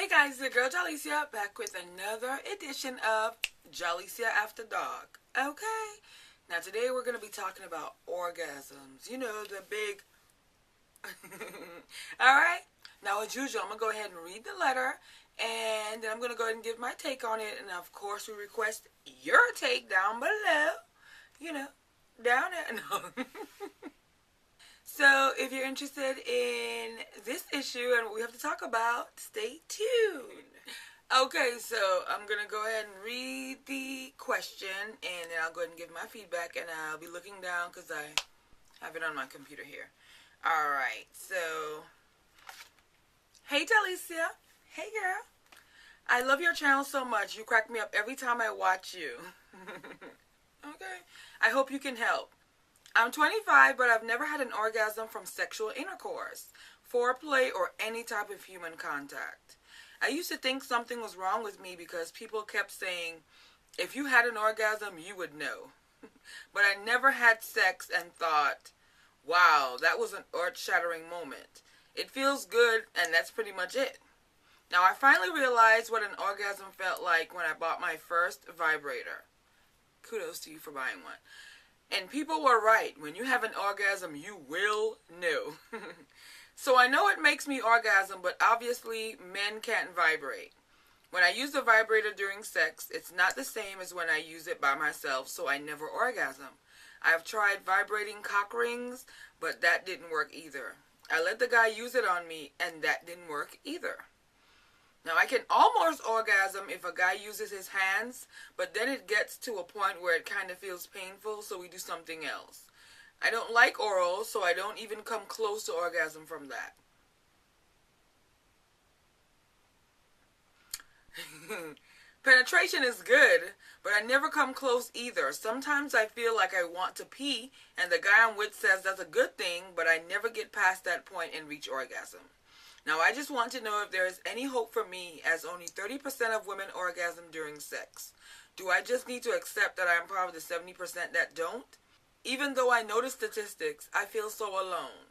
Hey guys, it's your girl Jahlicia back with another edition of Jahlicia After Dark. Okay, now today we're going to be talking about orgasms. You know, the big... Alright, now as usual, I'm going to go ahead and read the letter, and then I'm going to go ahead and give my take on it, and of course we request your take down below. You know, down there. No. So, if you're interested in this issue and what we have to talk about, stay tuned. Okay, so I'm going to go ahead and read the question, and then I'll go ahead and give my feedback, and I'll be looking down because I have it on my computer here. Alright, so, hey Jahlicia. Hey girl. I love your channel so much. You crack me up every time I watch you. Okay. I hope you can help. I'm 25, but I've never had an orgasm from sexual intercourse, foreplay, or any type of human contact. I used to think something was wrong with me because people kept saying, if you had an orgasm, you would know. But I never had sex and thought, wow, that was an earth-shattering moment. It feels good, and that's pretty much it. Now, I finally realized what an orgasm felt like when I bought my first vibrator. Kudos to you for buying one. And people were right. When you have an orgasm, you will know. So I know it makes me orgasm, but obviously men can't vibrate. When I use the vibrator during sex, it's not the same as when I use it by myself, so I never orgasm. I've tried vibrating cock rings, but that didn't work either. I let the guy use it on me, and that didn't work either. Now, I can almost orgasm if a guy uses his hands, but then it gets to a point where it kind of feels painful, so we do something else. I don't like oral, so I don't even come close to orgasm from that. Penetration is good, but I never come close either. Sometimes I feel like I want to pee, and the guy I'm with says that's a good thing, but I never get past that point and reach orgasm. Now, I just want to know if there is any hope for me, as only 30% of women orgasm during sex. Do I just need to accept that I am part of the 70% that don't? Even though I know the statistics, I feel so alone.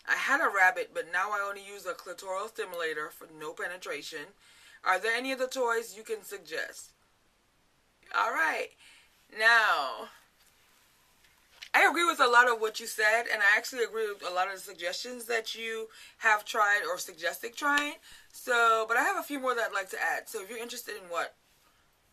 I had a rabbit, but now I only use a clitoral stimulator for no penetration. Are there any other toys you can suggest? Alright, now... I agree with a lot of what you said, and I actually agree with a lot of the suggestions that you have tried or suggested trying. So, but I have a few more that I'd like to add. So if you're interested in what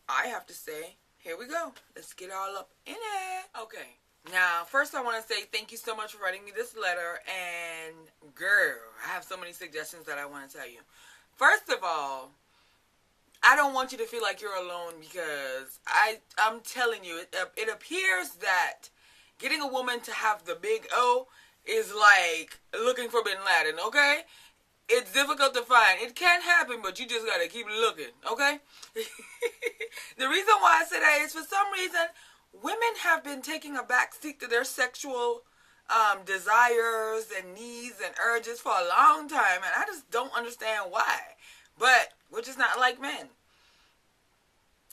I have to say, here we go. Let's get all up in it. Okay. Now, first I want to say thank you so much for writing me this letter. And, girl, I have so many suggestions that I want to tell you. First of all, I don't want you to feel like you're alone because I'm telling you, it appears that getting a woman to have the big O is like looking for Bin Laden, okay? It's difficult to find. It can happen, but you just gotta keep looking, okay? The reason why I say that is for some reason, women have been taking a backseat to their sexual desires and needs and urges for a long time, and I just don't understand why. But we're just not like men.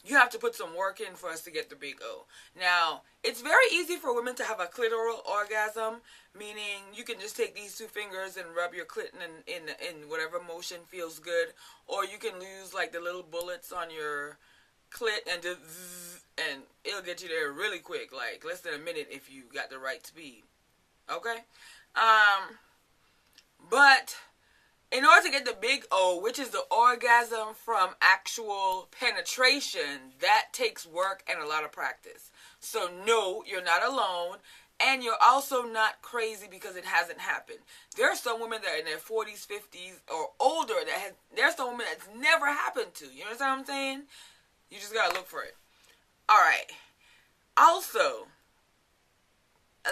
You have to put some work in for us to get the big O. Now, it's very easy for women to have a clitoral orgasm, meaning you can just take these two fingers and rub your clit in whatever motion feels good, or you can use like the little bullets on your clit and just zzz, and it'll get you there really quick, like less than a minute if you got the right speed. Okay? But in order to get the big O, which is the orgasm from actual penetration, that takes work and a lot of practice. So no, you're not alone, and you're also not crazy because it hasn't happened. There are some women that are in their 40s, 50s, or older there's some women that's never happened to. You understand what I'm saying? You just gotta look for it. Alright. Also,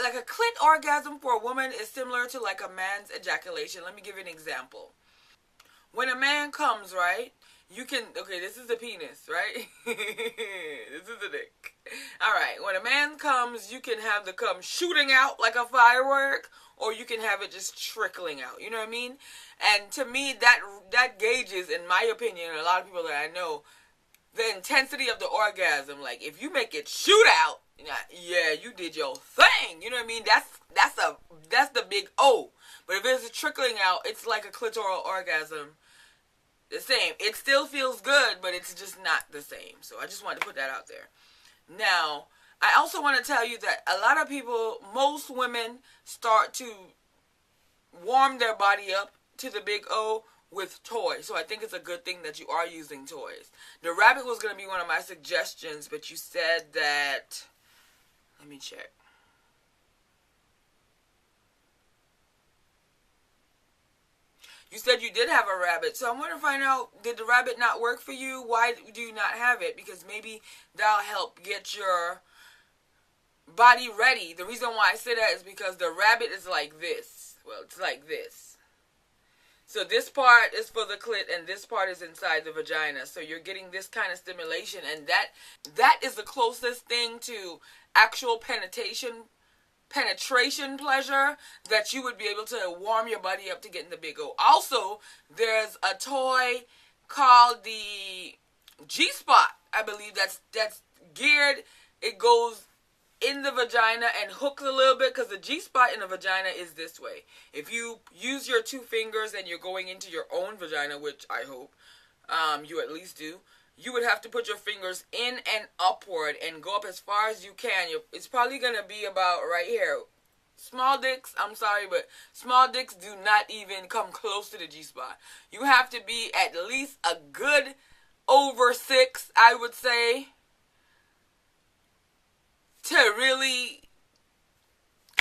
like a clit orgasm for a woman is similar to like a man's ejaculation. Let me give you an example. When a man comes, right, you can, okay, this is the penis, right? This is the dick. Alright, when a man comes, you can have the cum shooting out like a firework, or you can have it just trickling out. You know what I mean? And to me, that gauges, in my opinion, and a lot of people that I know, the intensity of the orgasm. Like, if you make it shoot out, yeah, you did your thing. You know what I mean? That's the big O. But if it's trickling out, it's like a clitoral orgasm. the same. It still feels good, but it's just not the same. So I just wanted to put that out there. Now, I also want to tell you that a lot of people, most women, start to warm their body up to the big O with toys. So I think it's a good thing that you are using toys. The rabbit was going to be one of my suggestions, but you said that... Let me check. You said you did have a rabbit, so I want to find out, did the rabbit not work for you? Why do you not have it? Because maybe that'll help get your body ready. The reason why I say that is because the rabbit is like this. Well, it's like this. So this part is for the clit, and this part is inside the vagina. So you're getting this kind of stimulation, and that is the closest thing to actual penetration pleasure that you would be able to warm your body up to get in the big O. Also, there's a toy called the G-Spot. I believe that's geared. It goes in the vagina and hooks a little bit, because the G-Spot in the vagina is this way. If you use your 2 fingers and you're going into your own vagina, which I hope you at least do, you would have to put your fingers in and upward and go up as far as you can. It's probably going to be about right here. Small dicks, I'm sorry, but small dicks do not even come close to the G-spot. You have to be at least a good over 6, I would say, to really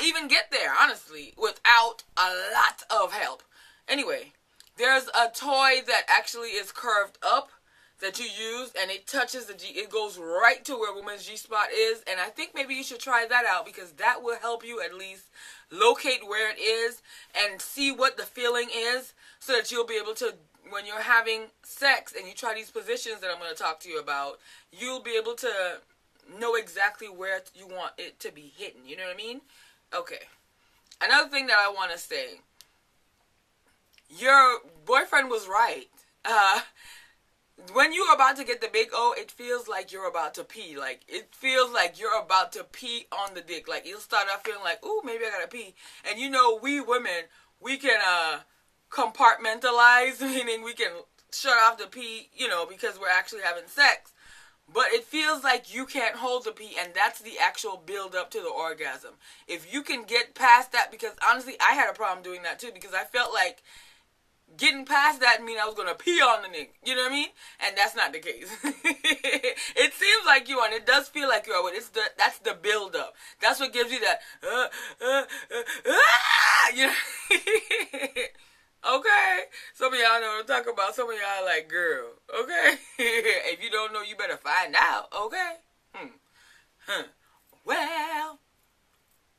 even get there, honestly, without a lot of help. Anyway, there's a toy that actually is curved up that you use, and it touches the G. It goes right to where woman's G-spot is, and I think maybe you should try that out, because that will help you at least locate where it is and see what the feeling is, so that you'll be able to, when you're having sex and you try these positions that I'm going to talk to you about, you'll be able to know exactly where you want it to be hidden. You know what I mean? Okay. Another thing that I want to say, your boyfriend was right. When you're about to get the big O, it feels like you're about to pee. Like, it feels like you're about to pee on the dick. Like, you'll start out feeling like, ooh, maybe I gotta pee. And you know, we women, we can compartmentalize, meaning we can shut off the pee, you know, because we're actually having sex. But it feels like you can't hold the pee, and that's the actual build up to the orgasm. If you can get past that, because honestly, I had a problem doing that too, because I felt like getting past that mean I was going to pee on the nigga. You know what I mean? And that's not the case. It seems like you are, and it does feel like you are, but that's the build up. That's what gives you that, you know? Okay? Some of y'all know what I'm talking about. Some of y'all like, girl, okay? If you don't know, you better find out, okay? Well,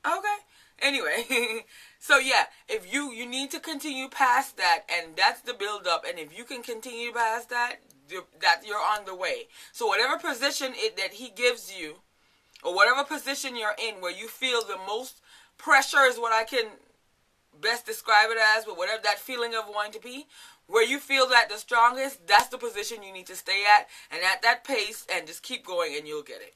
okay. Anyway, so yeah, if you need to continue past that, and that's the build up, and if you can continue past that, you're on the way. So whatever position that he gives you, or whatever position you're in where you feel the most pressure is what I can best describe it as, but whatever that feeling of wanting to pee, where you feel that the strongest, that's the position you need to stay at, and at that pace, and just keep going, and you'll get it.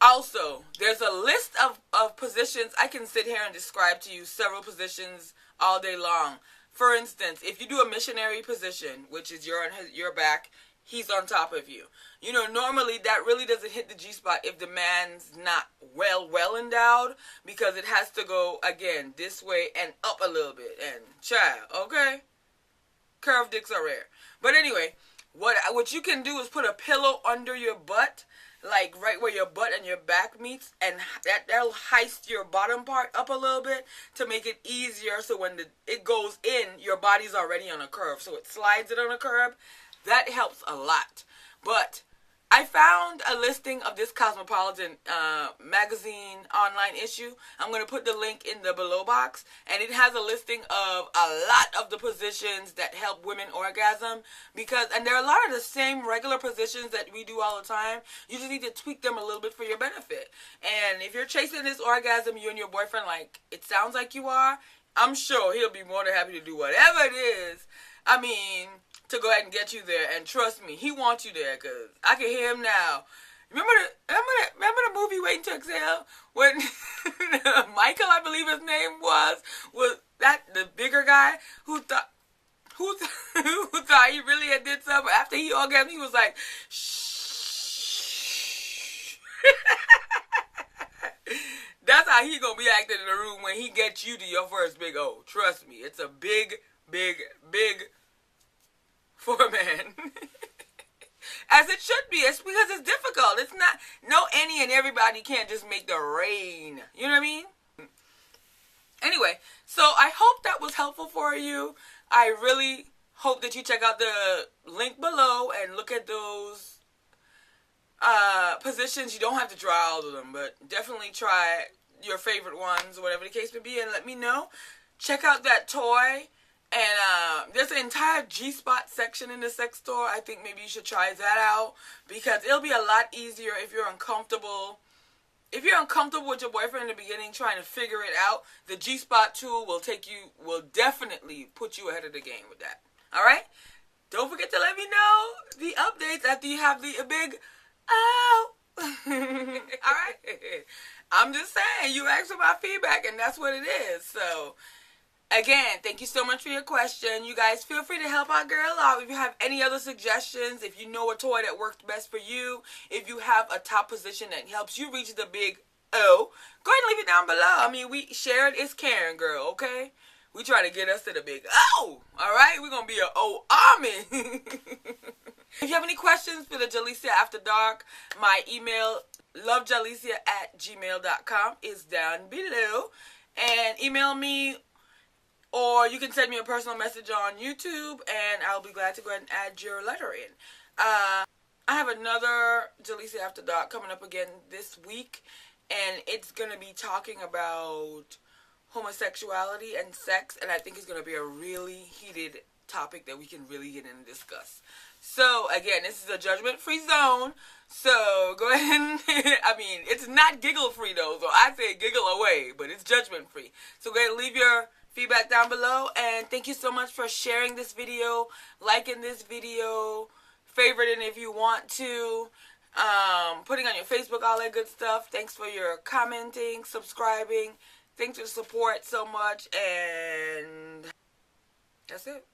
Also, there's a list of positions. I can sit here and describe to you several positions all day long. For instance, if you do a missionary position, which is you're on your back, he's on top of you. You know, normally that really doesn't hit the G-spot if the man's not well endowed, because it has to go, again, this way and up a little bit. And child, okay? Curved dicks are rare. But anyway, what you can do is put a pillow under your butt, like right where your butt and your back meets, and that'll heist your bottom part up a little bit to make it easier, so when it goes in, your body's already on a curve, so it slides it on a curve. That helps a lot. But I found a listing of this Cosmopolitan magazine online issue. I'm going to put the link in the below box. And it has a listing of a lot of the positions that help women orgasm. And there are a lot of the same regular positions that we do all the time. You just need to tweak them a little bit for your benefit. And if you're chasing this orgasm, you and your boyfriend, like it sounds like you are, I'm sure he'll be more than happy to do whatever it is. I mean, to go ahead and get you there. And trust me, he wants you there, because I can hear him now. Remember the movie Waiting to Exhale? When Michael, I believe his name was that the bigger guy who who thought he really had did something. After he orgasmed, he was like, shh. That's how he gonna be acting in the room when he gets you to your first big O. Trust me, it's a big, big, big for a man. As it should be. It's because it's difficult. It's not, no any and everybody can't just make the rain. You know what I mean? Anyway, so I hope that was helpful for you. I really hope that you check out the link below and look at those positions. You don't have to try all of them, but definitely try your favorite ones, whatever the case may be, and let me know. Check out that toy. And there's an entire G-spot section in the sex store. I think maybe you should try that out, because it'll be a lot easier if you're uncomfortable. If you're uncomfortable with your boyfriend in the beginning trying to figure it out, the G-spot tool will definitely put you ahead of the game with that. All right? Don't forget to let me know the updates after you have the big oh. All right? I'm just saying, you asked for my feedback, and that's what it is. So, again, thank you so much for your question. You guys feel free to help our girl out. If you have any other suggestions, if you know a toy that works best for you, if you have a top position that helps you reach the big O, go ahead and leave it down below. I mean, we shared is caring, girl, okay? We try to get us to the big O, all right? We're going to be an O army. If you have any questions for the Jahlicia After Dark, my email, lovejahlicia@gmail.com, is down below. And email me, or you can send me a personal message on YouTube, and I'll be glad to go ahead and add your letter in. I have another Jahlicia After Dark coming up again this week, and it's going to be talking about homosexuality and sex, and I think it's going to be a really heated topic that we can really get in and discuss. So, again, this is a judgment-free zone, so go ahead and, I mean, it's not giggle-free, though, so I say giggle away, but it's judgment-free. So go ahead and leave your feedback down below, and thank you so much for sharing this video, liking this video, favoriting if you want to, putting on your Facebook, all that good stuff. Thanks for your commenting, subscribing. Thanks for the support so much, and that's it.